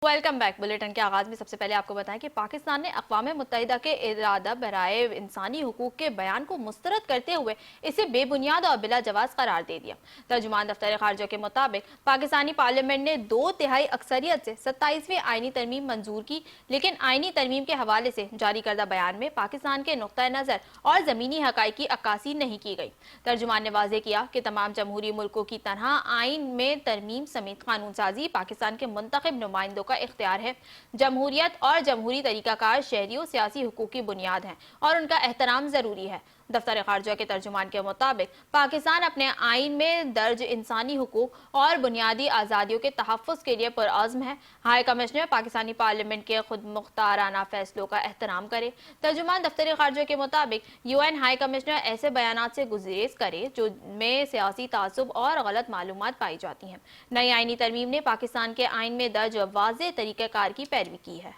Welcome back. Bulletin के आगाज में सबसे पहले आपको बताएं कि पाकिस्तान ने अक़वाम मुत्तहिदा के इरादा बराए इंसानी हुकूक के बयान को मुस्तरद करते हुए इसे बेबुनियाद और बिला जवाज करार दे दिया। तर्जुमान दफ्तर खारजा के मुताबिक पाकिस्तानी पार्लियामेंट ने 2/3 अक्सरियत से 27वीं आईनी तरमीम मंजूर की, लेकिन आईनी तरमीम के हवाले से जारी करदा बयान में पाकिस्तान के नुक्ता नज़र और ज़मीनी हक़ाइक़ की अक्कासी नहीं की गई। तर्जुमान ने वाज़ेह किया कि तमाम जमहूरी मुल्कों की तरह आइन में तरमीम समेत कानून साजी पाकिस्तान के मुंतखब नुमाइंदों का इख्तियार है। जमहूरियत और जमहूरी तरीकाकार शहरियों सियासी हुकूक की बुनियाद हैं और उनका एहतराम जरूरी है। दफ्तर खारजा के तर्जुमान के मुताबिक पाकिस्तान अपने आइन में दर्ज इंसानी हुकूक और बुनियादी आज़ादियों के तहफ़्फ़ुज़ के लिए पुरअज़्म है। हाई कमिश्नर पाकिस्तानी पार्लियामेंट के खुद मुख्ताराना फैसलों का एहतराम करे। तर्जुमान दफ्तर खारजा के मुताबिक UN हाई कमिश्नर ऐसे बयानात से गुरेज करे जो में सियासी तासुब और गलत मालूमात पाई जाती हैं। नई आईनी तरमीम ने पाकिस्तान के आइन में दर्ज वाज़ेह तरीक़ाकार की पैरवी की है।